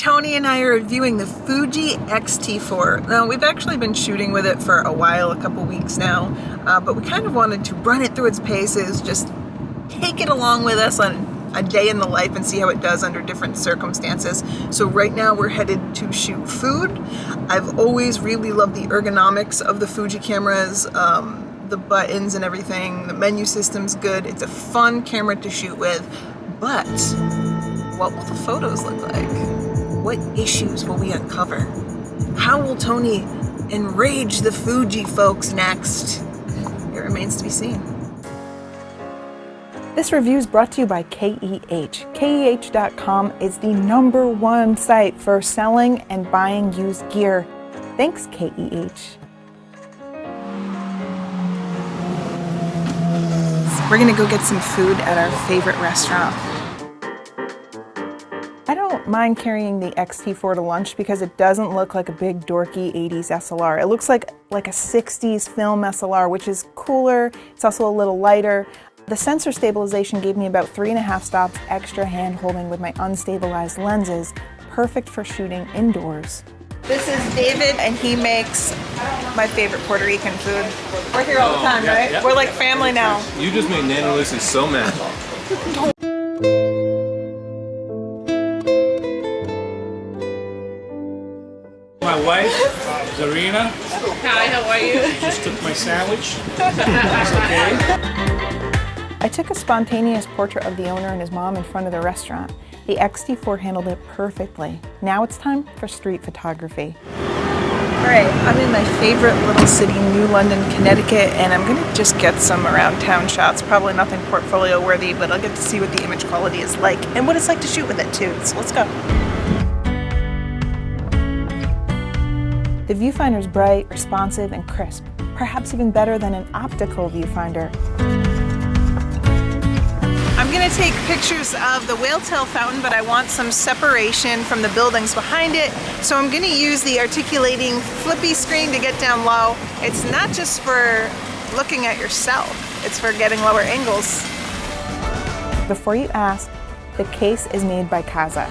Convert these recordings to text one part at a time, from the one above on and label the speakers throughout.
Speaker 1: Tony and I are reviewing the Fuji XT4. Now, we've actually been shooting with it for a while, a couple weeks now, but we kind of wanted to run it through its paces, just take it along with us on a day in the life and see how it does under different circumstances. So right now we're headed to shoot food. I've always really loved the ergonomics of the Fuji cameras, the buttons and everything. The menu system's good. It's a fun camera to shoot with, but what will the photos look like? What issues will we uncover? How will Tony enrage the Fuji folks next? It remains to be seen.
Speaker 2: This review is brought to you by KEH. KEH.com is the #1 site for selling and buying used gear. Thanks, KEH.
Speaker 1: We're gonna go get some food at our favorite restaurant.
Speaker 2: I don't mind carrying the XT4 to lunch because it doesn't look like a big dorky 80s SLR. It looks like a 60s film SLR, which is cooler. It's also a little lighter. The sensor stabilization gave me about 3.5 stops extra hand holding with my unstabilized lenses, perfect for shooting indoors.
Speaker 1: This is David, and he makes my favorite Puerto Rican food. We're here all the time, right?
Speaker 3: Yeah.
Speaker 1: We're like family now.
Speaker 3: You just made Nana Lucy so mad.
Speaker 4: My wife, Zarina.
Speaker 5: Hi, how are you?
Speaker 4: She just took my sandwich. It's okay.
Speaker 2: I took a spontaneous portrait of the owner and his mom in front of the restaurant. The XT4 handled it perfectly. Now it's time for street photography.
Speaker 1: All right, I'm in my favorite little city, New London, Connecticut, and I'm gonna just get some around town shots. Probably nothing portfolio worthy, but I'll get to see what the image quality is like and what it's like to shoot with it too. So let's go.
Speaker 2: The viewfinder is bright, responsive, and crisp, perhaps even better than an optical viewfinder.
Speaker 1: I'm gonna take pictures of the whale tail fountain, but I want some separation from the buildings behind it. So I'm gonna use the articulating flippy screen to get down low. It's not just for looking at yourself, it's for getting lower angles.
Speaker 2: Before you ask, the case is made by Kaza.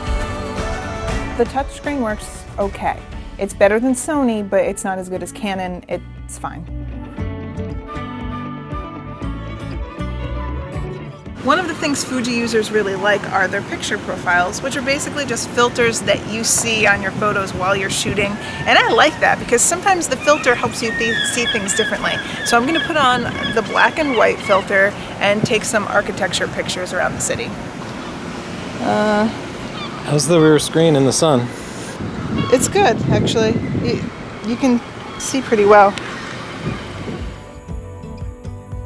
Speaker 2: The touchscreen works okay. It's better than Sony, but it's not as good as Canon. It's fine.
Speaker 1: One of the things Fuji users really like are their picture profiles, which are basically just filters that you see on your photos while you're shooting. And I like that because sometimes the filter helps you see things differently. So I'm gonna put on the black and white filter and take some architecture pictures around the city.
Speaker 3: How's the rear screen in the sun?
Speaker 1: It's good, actually. You can see pretty well.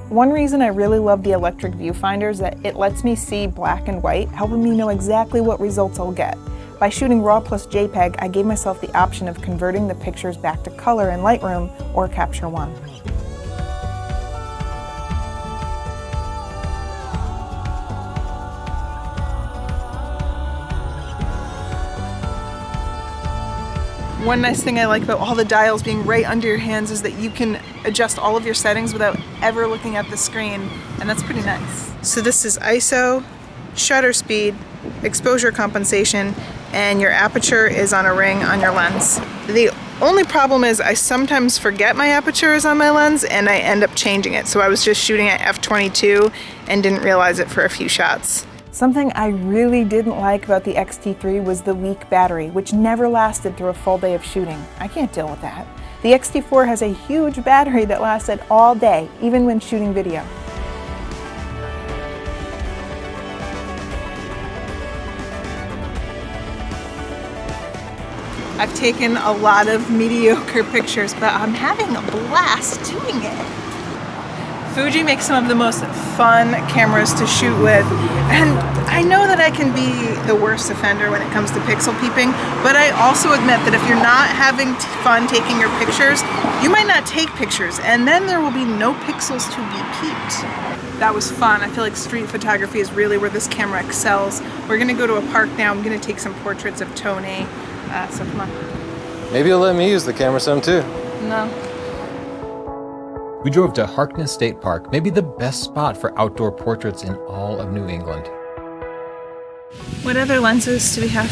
Speaker 2: One reason I really love the electric viewfinder is that it lets me see black and white, helping me know exactly what results I'll get. By shooting RAW plus JPEG, I gave myself the option of converting the pictures back to color in Lightroom or Capture One.
Speaker 1: One nice thing I like about all the dials being right under your hands is that you can adjust all of your settings without ever looking at the screen, and that's pretty nice. So this is ISO, shutter speed, exposure compensation, and your aperture is on a ring on your lens. The only problem is I sometimes forget my aperture is on my lens and I end up changing it. So I was just shooting at f/22 and didn't realize it for a few shots.
Speaker 2: Something I really didn't like about the XT3 was the weak battery, which never lasted through a full day of shooting. I can't deal with that. The XT4 has a huge battery that lasted all day, even when shooting video.
Speaker 1: I've taken a lot of mediocre pictures, but I'm having a blast doing it. Fuji makes some of the most fun cameras to shoot with, and I know that I can be the worst offender when it comes to pixel peeping, but I also admit that if you're not having fun taking your pictures, you might not take pictures, and then there will be no pixels to be peeped. That was fun. I feel like street photography is really where this camera excels. We're gonna go to a park now. I'm gonna take some portraits of Tony, so come on.
Speaker 3: Maybe you'll let me use the camera some too.
Speaker 1: No.
Speaker 6: We drove to Harkness State Park, maybe the best spot for outdoor portraits in all of New England.
Speaker 1: What other lenses do we have?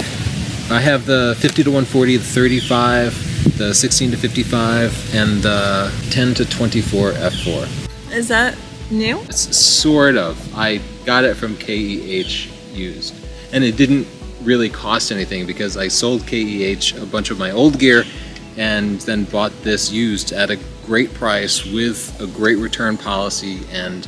Speaker 3: I have the 50 to 140, the 35, the 16 to 55, and the 10 to 24 f4.
Speaker 1: Is that new?
Speaker 3: It's sort of. I got it from KEH used, and it didn't really cost anything because I sold KEH a bunch of my old gear and then bought this used at a great price with a great return policy and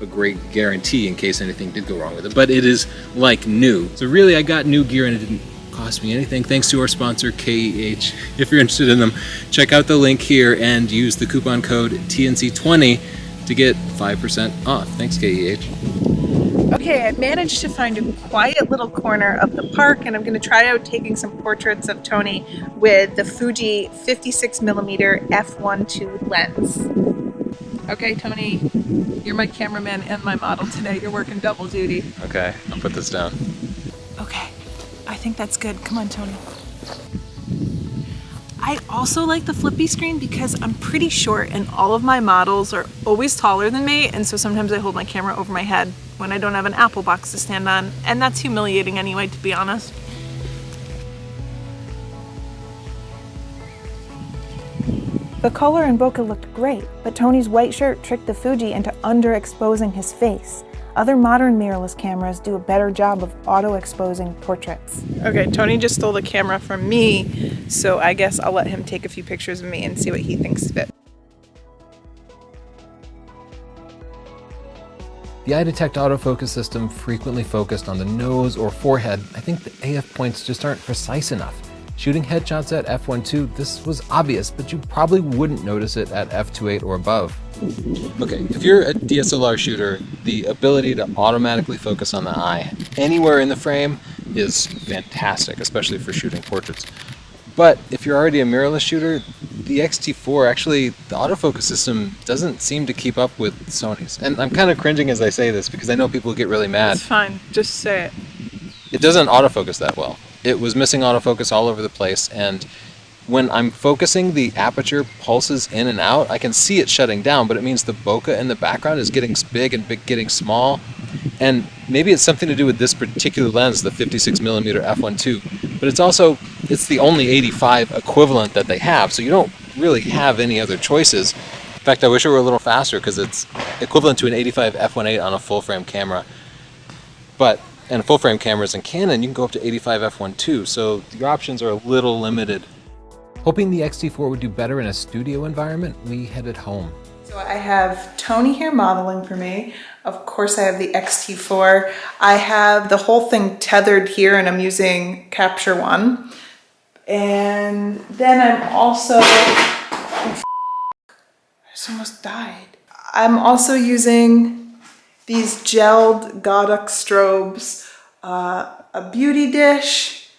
Speaker 3: a great guarantee in case anything did go wrong with it. But it is like new. So really I got new gear and it didn't cost me anything thanks to our sponsor KEH. If you're interested in them, check out the link here and use the coupon code TNC20 to get 5% off. Thanks KEH.
Speaker 1: Okay, I managed to find a quiet little corner of the park, and I'm going to try out taking some portraits of Tony with the Fuji 56mm f1.2 lens. Okay, Tony, you're my cameraman and my model today. You're working double duty.
Speaker 3: Okay, I'll put this down.
Speaker 1: Okay, I think that's good. Come on, Tony. I also like the flippy screen because I'm pretty short and all of my models are always taller than me, and so sometimes I hold my camera over my head when I don't have an Apple box to stand on, and that's humiliating anyway, to be honest.
Speaker 2: The color in bokeh looked great, but Tony's white shirt tricked the Fuji into underexposing his face. Other modern mirrorless cameras do a better job of auto-exposing portraits.
Speaker 1: Okay, Tony just stole the camera from me, so I guess I'll let him take a few pictures of me and see what he thinks of it.
Speaker 6: The eye detect autofocus system frequently focused on the nose or forehead. I think the AF points just aren't precise enough. Shooting headshots at f1.2, this was obvious, but you probably wouldn't notice it at f2.8 or above.
Speaker 3: Okay, if you're a DSLR shooter, the ability to automatically focus on the eye anywhere in the frame is fantastic, especially for shooting portraits. But if you're already a mirrorless shooter, the XT4, actually, the autofocus system doesn't seem to keep up with Sony's. And I'm kind of cringing as I say this because I know people get really mad.
Speaker 1: It's fine, just say it.
Speaker 3: It doesn't autofocus that well. It was missing autofocus all over the place, and when I'm focusing, the aperture pulses in and out. I can see it shutting down, but it means the bokeh in the background is getting big and getting small. And maybe it's something to do with this particular lens, the 56mm f1.2, but it's the only 85 equivalent that they have, so you don't really have any other choices. In fact, I wish it were a little faster because it's equivalent to an 85 f1.8 on a full frame camera. And full frame cameras in Canon, you can go up to 85 f1.2, so your options are a little limited.
Speaker 6: Hoping the XT4 would do better in a studio environment, we headed home.
Speaker 1: So I have Tony here modeling for me. Of course I have the XT4. I have the whole thing tethered here and I'm using Capture One. And then I'm also, I just almost died. I'm also using these gelled Godox strobes, a beauty dish,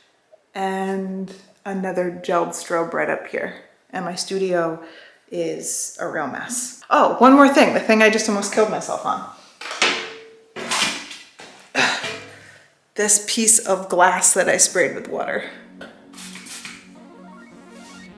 Speaker 1: and another gelled strobe right up here. And my studio is a real mess. Oh, one more thing, the thing I just almost killed myself on. This piece of glass that I sprayed with water.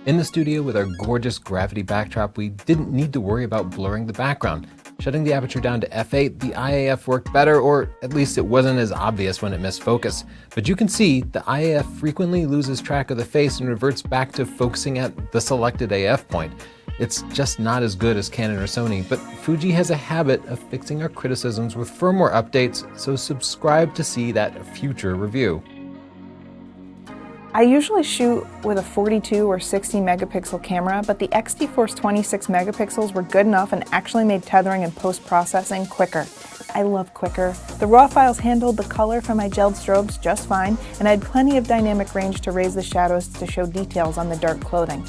Speaker 6: In the studio with our gorgeous gravity backdrop, we didn't need to worry about blurring the background. Shutting the aperture down to f8, the IAF worked better, or at least it wasn't as obvious when it missed focus. But you can see the IAF frequently loses track of the face and reverts back to focusing at the selected AF point. It's just not as good as Canon or Sony, but Fuji has a habit of fixing our criticisms with firmware updates, so subscribe to see that future review.
Speaker 2: I usually shoot with a 42 or 60 megapixel camera, but the XT4's 26 megapixels were good enough and actually made tethering and post-processing quicker. I love quicker. The raw files handled the color from my gelled strobes just fine, and I had plenty of dynamic range to raise the shadows to show details on the dark clothing.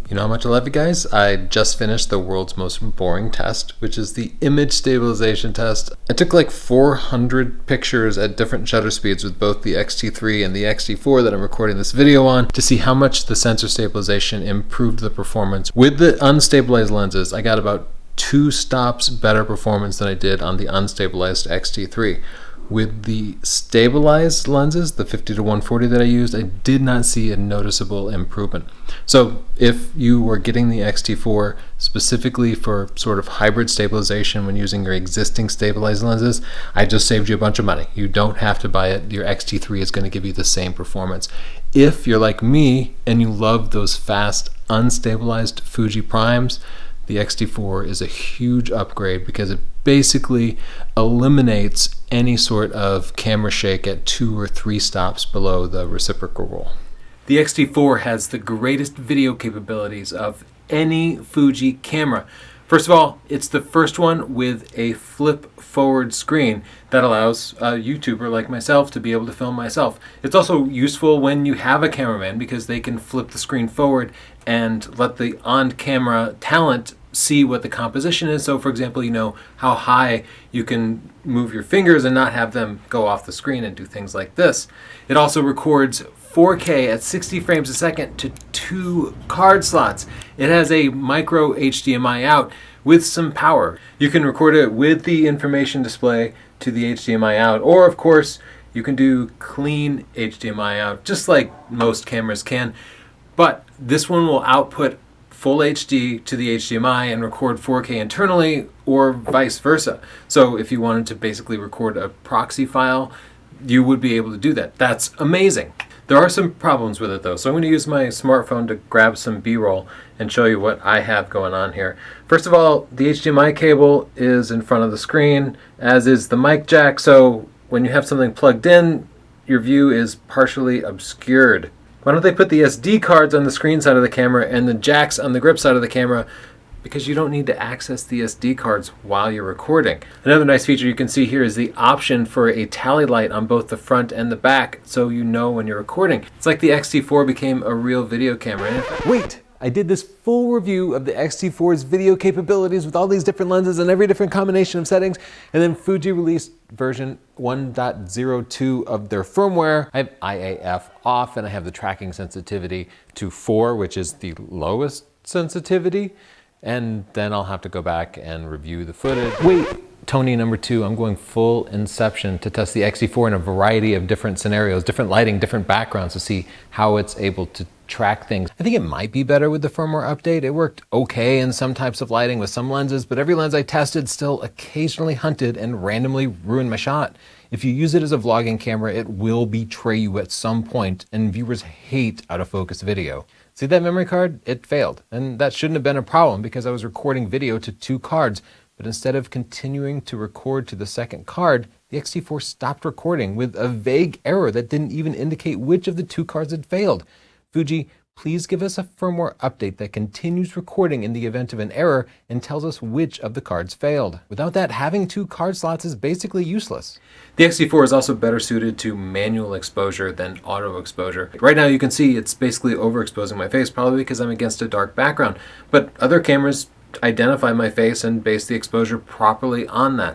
Speaker 3: You know how much I love you guys? I just finished the world's most boring test, which is the image stabilization test. I took like 400 pictures at different shutter speeds with both the X-T3 and the X-T4 that I'm recording this video on to see how much the sensor stabilization improved the performance. With the unstabilized lenses, I got about 2 stops better performance than I did on the unstabilized X-T3. with the stabilized lenses, the 50 to 140 that I used, I did not see a noticeable improvement. So if you were getting the X-T4 specifically for sort of hybrid stabilization when using your existing stabilized lenses, I just saved you a bunch of money. You don't have to buy it. Your X-T3 is going to give you the same performance. If you're like me and you love those fast, unstabilized Fuji primes, the X-T4 is a huge upgrade because it basically eliminates any sort of camera shake at 2 or 3 stops below the reciprocal roll.
Speaker 6: The X-T4 has the greatest video capabilities of any Fuji camera. First of all, it's the first one with a flip forward screen that allows a YouTuber like myself to be able to film myself. It's also useful when you have a cameraman because they can flip the screen forward and let the on-camera talent see what the composition is. So for example, you know how high you can move your fingers and not have them go off the screen and do things like this. It also records 4K at 60 frames a second to 2 card slots. It has a micro HDMI out with some power. You can record it with the information display to the HDMI out, or of course you can do clean HDMI out just like most cameras can, but this one will output full HD to the HDMI and record 4K internally, or vice versa. So if you wanted to basically record a proxy file, you would be able to do that. That's amazing. There are some problems with it though, so I'm going to use my smartphone to grab some B-roll and show you what I have going on here. First of all, the HDMI cable is in front of the screen, as is the mic jack, so when you have something plugged in, your view is partially obscured. Why don't they put the SD cards on the screen side of the camera and the jacks on the grip side of the camera? Because you don't need to access the SD cards while you're recording. Another nice feature you can see here is the option for a tally light on both the front and the back, so you know when you're recording. It's like the X-T4 became a real video camera. Wait! I did this full review of the X-T4's video capabilities with all these different lenses and every different combination of settings, and then Fuji released version 1.02 of their firmware. I have IAF off and I have the tracking sensitivity to 4, which is the lowest sensitivity, and then I'll have to go back and review the footage. Wait! Tony number 2, I'm going full Inception to test the X-T4 in a variety of different scenarios, different lighting, different backgrounds to see how it's able to track things. I think it might be better with the firmware update. It worked okay in some types of lighting with some lenses, but every lens I tested still occasionally hunted and randomly ruined my shot. If you use it as a vlogging camera, it will betray you at some point, and viewers hate autofocus video. See that memory card? It failed, and that shouldn't have been a problem because I was recording video to 2 cards. But instead of continuing to record to the second card, the X-T4 stopped recording with a vague error that didn't even indicate which of the 2 cards had failed. Fuji, please give us a firmware update that continues recording in the event of an error and tells us which of the cards failed. Without that, having 2 card slots is basically useless. The X-T4 is also better suited to manual exposure than auto exposure. Right now you can see it's basically overexposing my face, probably because I'm against a dark background, but other cameras identify my face and base the exposure properly on that.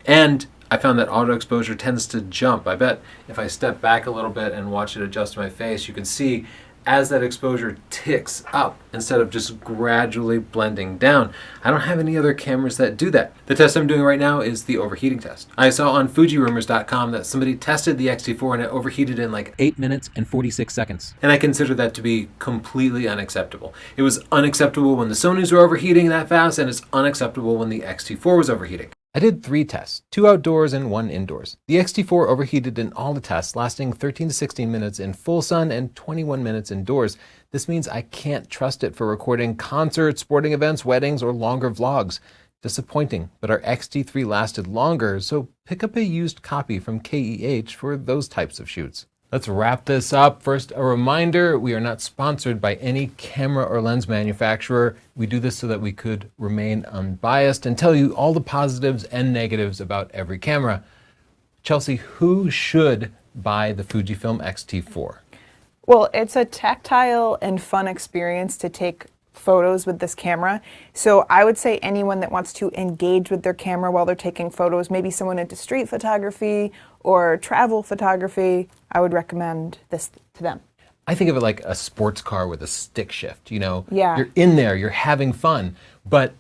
Speaker 6: And I found that auto exposure tends to jump. I bet if I step back a little bit and watch it adjust my face, you can see as that exposure ticks up instead of just gradually blending down. I don't have any other cameras that do that. The test I'm doing right now is the overheating test. I saw on FujiRumors.com that somebody tested the X-T4 and it overheated in like 8 minutes and 46 seconds. And I consider that to be completely unacceptable. It was unacceptable when the Sonys were overheating that fast, and it's unacceptable when the X-T4 was overheating. I did 3 tests, 2 outdoors and 1 indoors. The X-T4 overheated in all the tests, lasting 13 to 16 minutes in full sun and 21 minutes indoors. This means I can't trust it for recording concerts, sporting events, weddings, or longer vlogs. Disappointing, but our X-T3 lasted longer, so pick up a used copy from KEH for those types of shoots. Let's wrap this up. First, a reminder, we are not sponsored by any camera or lens manufacturer. We do this so that we could remain unbiased and tell you all the positives and negatives about every camera. Chelsea, who should buy the Fujifilm X-T4?
Speaker 2: Well, it's a tactile and fun experience to take photos with this camera. So I would say anyone that wants to engage with their camera while they're taking photos, maybe someone into street photography or travel photography, I would recommend this to them.
Speaker 6: I think of it like a sports car with a stick shift, you know?
Speaker 2: Yeah.
Speaker 6: You're in there, you're having fun, but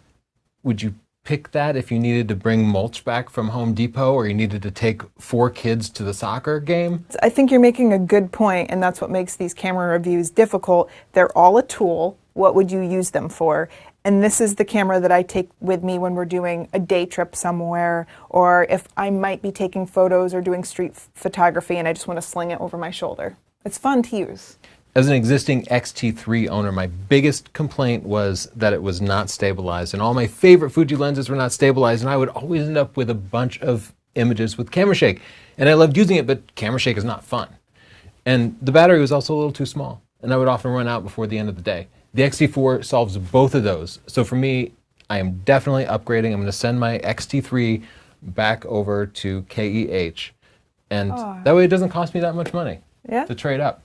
Speaker 6: would you pick that if you needed to bring mulch back from Home Depot or you needed to take 4 kids to the soccer game.
Speaker 2: I think you're making a good point, and that's what makes these camera reviews difficult. They're all a tool. What would you use them for? And this is the camera that I take with me when we're doing a day trip somewhere, or if I might be taking photos or doing street photography and I just want to sling it over my shoulder. It's fun to use.
Speaker 6: As an existing XT3 owner, my biggest complaint was that it was not stabilized, and all my favorite Fuji lenses were not stabilized, and I would always end up with a bunch of images with camera shake. And I loved using it, but camera shake is not fun. And the battery was also a little too small, and I would often run out before the end of the day. The XT4 solves both of those. So for me, I am definitely upgrading. I'm going to send my XT3 back over to KEH, and that way it doesn't cost me that much money to trade up.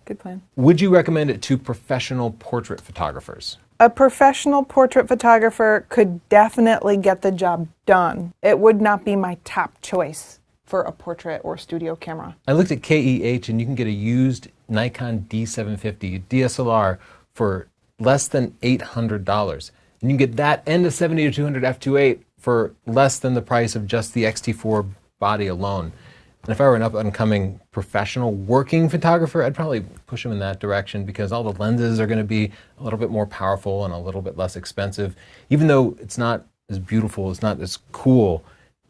Speaker 2: Good plan.
Speaker 6: Would you recommend it to professional portrait photographers?
Speaker 2: A professional portrait photographer could definitely get the job done. It would not be my top choice for a portrait or studio camera.
Speaker 6: I looked at KEH, and you can get a used Nikon D750 DSLR for less than $800. And you can get that and a 70-200 f2.8 for less than the price of just the XT4 body alone. And if I were an up-and-coming professional working photographer, I'd probably push them in that direction because all the lenses are going to be a little bit more powerful and a little bit less expensive. Even though it's not as beautiful, it's not as cool,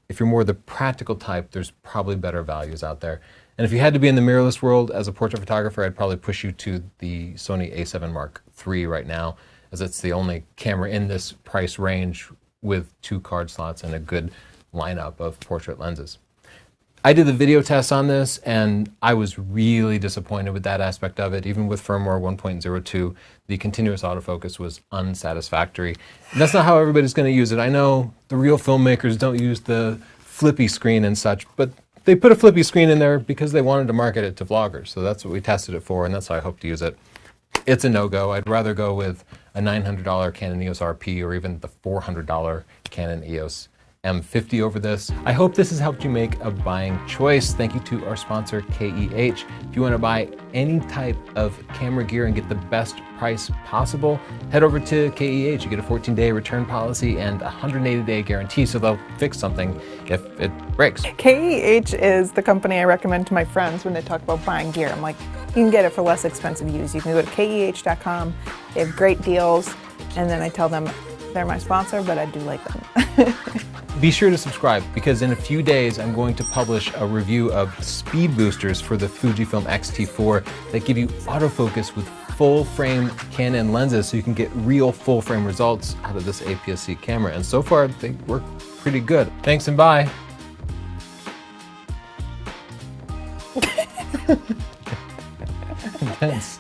Speaker 6: if you're more the practical type, there's probably better values out there. And if you had to be in the mirrorless world as a portrait photographer, I'd probably push you to the Sony a7 Mark III right now, as it's the only camera in this price range with 2 card slots and a good lineup of portrait lenses. I did the video test on this, and I was really disappointed with that aspect of it. Even with firmware 1.02, the continuous autofocus was unsatisfactory. And that's not how everybody's going to use it. I know the real filmmakers don't use the flippy screen and such, but they put a flippy screen in there because they wanted to market it to vloggers. So that's what we tested it for, and that's how I hope to use it. It's a no-go. I'd rather go with a $900 Canon EOS RP or even the $400 Canon EOS M50 over this. I hope this has helped you make a buying choice. Thank you to our sponsor, KEH. If you want to buy any type of camera gear and get the best price possible, head over to KEH. You get a 14-day return policy and a 180-day guarantee, so they'll fix something if it breaks.
Speaker 2: KEH is the company I recommend to my friends when they talk about buying gear. I'm like, you can get it for less expensive use. You can go to KEH.com. They have great deals, and then I tell them they're my sponsor, but I do like them.
Speaker 6: Be sure to subscribe because in a few days I'm going to publish a review of speed boosters for the Fujifilm X-T4 that give you autofocus with full frame Canon lenses so you can get real full frame results out of this APS-C camera. And so far they work pretty good. Thanks and bye. Intense.